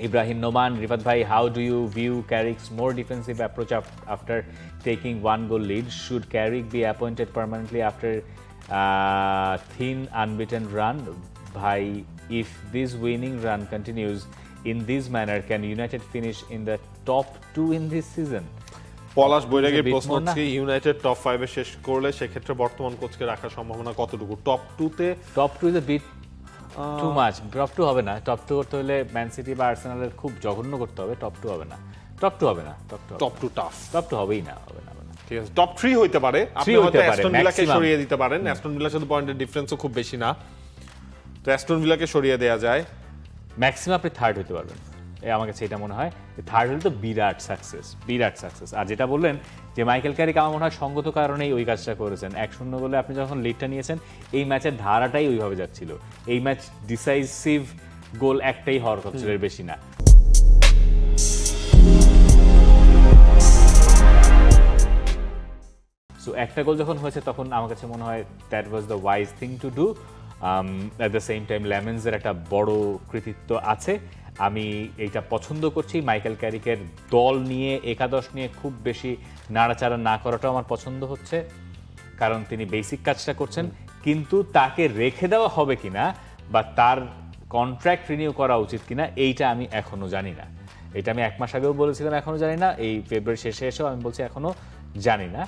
Ibrahim Noman, Rifat Bhai, how do you view Carrick's more defensive approach after taking 1-goal lead? Should Carrick be appointed permanently after thin unbeaten run? Bhai, if this winning run continues in this manner, can United finish in the top 2 in this season? পলাশ বৈরাগীর প্রশ্ন হচ্ছে United top 5 এ শেষ করলে সেক্ষেত্রে বর্তমান কোচকে রাখার সম্ভাবনা কতটুকু? Top 2 is a bit too much. Top 2 হবে না। টপ 2 করতে হলে ম্যান সিটি বা আর্সেনালের খুব জঘন্য করতে হবে। টপ 2 হবে না। টপ 2 হবে না। Top 2 tough. টপ 2 হবেই না, হবে না। ঠিক আছে, টপ 3 হইতে পারে। আপনি হয়তো অ্যাস্টন ভিলাকে সরিয়ে দিতে পারেন। অ্যাস্টন ভিলার সাথে পয়েন্টের ডিফারেন্সও খুব বেশি না, তো অ্যাস্টন ভিলাকে সরিয়ে দেওয়া যায়। ম্যাক্সিমাম আপনি থার্ড হতে পারবেন, আমার কাছে এটা মনে হয়। থার্ড হলে তো বিরাট সাকসেস। আর যেটা বললেন যে মাইকেল ক্যারিক, আমার মনে হয় সঙ্গত কারণেই ওই কাজটা করেছেন। 1-0 বলে আপনি যখন লিডটা নিয়েছেন, এই ম্যাচের ধারাটাই ওইভাবে যাচ্ছিল। এই ম্যাচ ডিসাইসিভ গোল একটাই হওয়ার কথা ছিল, এর বেশি না। সো একটা গোল যখন হয়েছে তখন আমার কাছে মনে হয় that was the wise thing to do. At the same time লেমেন্সের একটা বড় কৃতিত্ব আছে। আমি এইটা পছন্দ করছি। মাইকেল ক্যারিকের দল নিয়ে, একাদশ নিয়ে খুব বেশি নাড়াচাড়া না করাটাও আমার পছন্দ হচ্ছে, কারণ তিনি বেসিক কাজটা করছেন। কিন্তু তাকে রেখে দেওয়া হবে কিনা বা তার কন্ট্রাক্ট রিনিউ করা উচিত কিনা, এইটা আমি এখনো জানি না। এটা আমি 1 মাস আগেও বলেছিলাম, এখনো জানি না। এই ফেব্রুয়ারি শেষে এসেও আমি বলছি এখনো জানি না।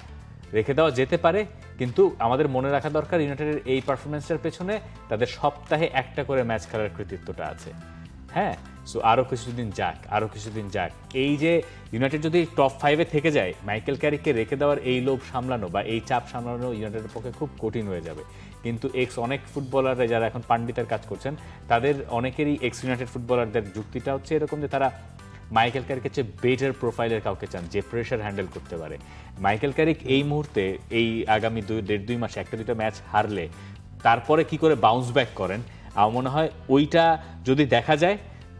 রেখে দেওয়া যেতে পারে, কিন্তু আমাদের মনে রাখা দরকার ইউনাইটেডের এই পারফরমেন্সটার পেছনে তাদের সপ্তাহে একটা করে ম্যাচ খেলার কৃতিত্বটা আছে। হ্যাঁ, সো আরও কিছুদিন যাক। এই যে ইউনাইটেড যদি টপ 5-এ থেকে যায়, মাইকেল ক্যারিককে রেখে দেওয়ার এই লোভ সামলানো বা এই চাপ সামলানো ইউনাইটেডের পক্ষে খুব কঠিন হয়ে যাবে। কিন্তু অনেক ফুটবলাররা যারা এখন পান্ডিতের কাজ করছেন, তাদের অনেকেরই ইউনাইটেড ফুটবলারদের যুক্তিটা হচ্ছে এরকম যে তারা মাইকেল ক্যারিকের চেয়ে বেটার প্রোফাইলের কাউকে চান, যে প্রেশার হ্যান্ডেল করতে পারে। মাইকেল ক্যারিক এই মুহূর্তে, এই আগামী 1.5-2 মাসে 1-2টা ম্যাচ হারলে তারপরে কি করে বাউন্স ব্যাক করেন, আমার মনে হয় ওইটা যদি দেখা যায়,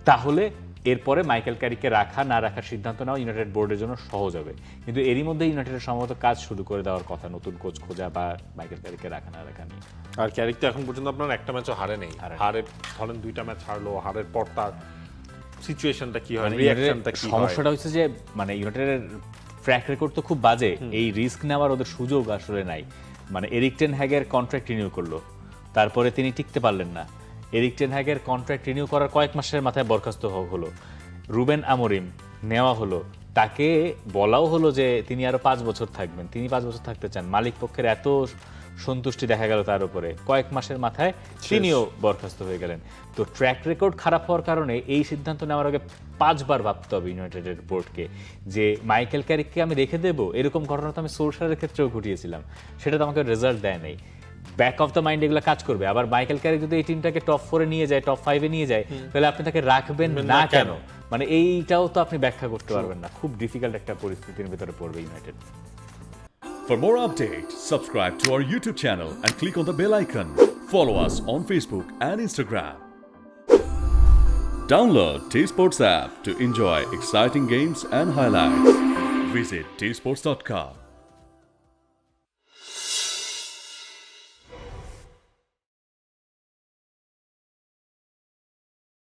তাহলে এরপরে মাইকেল ক্যারিককে রাখা না রাখার সিদ্ধান্ত নেওয়া ইউনাইটেড বোর্ডের জন্য সহজ হবে। কিন্তু এরই মধ্যে ইউনাইটেডের সম্ভবত কাজ শুরু করে দেওয়ার কথা, নতুন কোচ খোঁজা বা মাইকেল ক্যারিককে রাখা না রাখা নিয়ে। আর ক্যারিক তো এখন পর্যন্ত আপনার একটা ম্যাচও হারে নেই। ধরেন 2টা ম্যাচ হারলো, হারের পর তার সিচুয়েশনটা কি হয়, রিঅ্যাকশনটা কি হয়? সমস্যাটা হচ্ছে যে মানে ইউনাইটেডের ট্র্যাক রেকর্ড তো খুব বাজে, এই রিস্ক নেওয়ার ওদের সুযোগ আসলে নাই। মানে এরিক টেন হ্যাগের কন্ট্রাক্ট রিনিউ করলো, তারপরে তিনি টিকতে পারলেন না। এরিক টেন হ্যাগের কন্ট্রাক্ট রিনিউ করার কয়েক মাসের মাথায় বরখাস্ত হলো। রুবেন আমরিম নেওয়া হলো, তাকে বলাও হলো যে তিনি আরো 5 বছর থাকবেন, তিনি 5 বছর থাকতে চান। মালিক পক্ষের এত সন্তুষ্টি দেখা গেল তার উপরে, কয়েক মাসের মাথায় তিনিও বরখাস্ত হয়ে গেলেন। তো ট্র্যাক রেকর্ড খারাপ হওয়ার কারণে এই সিদ্ধান্ত নেওয়ার আগে 5 বার ভাবতে হবে ইউনাইটেডের বোর্ডকে, যে মাইকেল ক্যারিককে আমি রেখে দেবো। এরকম ঘটনা তো আমি সোলশারের ক্ষেত্রেও ঘটিয়েছিলাম, সেটা তো আমাকে রেজাল্ট দেয় নাই। ব্যাক অফ দ্য মাইন্ড এগুলো কাজ করবে। আবার মাইকেল ক্যারিক যদি এই টিমটাকে টপ 4-এ নিয়ে যায়, টপ 5-এ নিয়ে যায়, তাহলে আপনি তাকে রাখবেন না কেন? মানে এইটাও তো আপনি ব্যাখ্যা করতে পারবেন না। খুব ডিফিকাল্ট একটা পরিস্থিতির ভিতরে পড়বে United. For more updates, subscribe to our YouTube channel and click on the bell icon. Follow us on Facebook and Instagram. Download T-Sports app to enjoy exciting games and highlights. Visit tsports.com.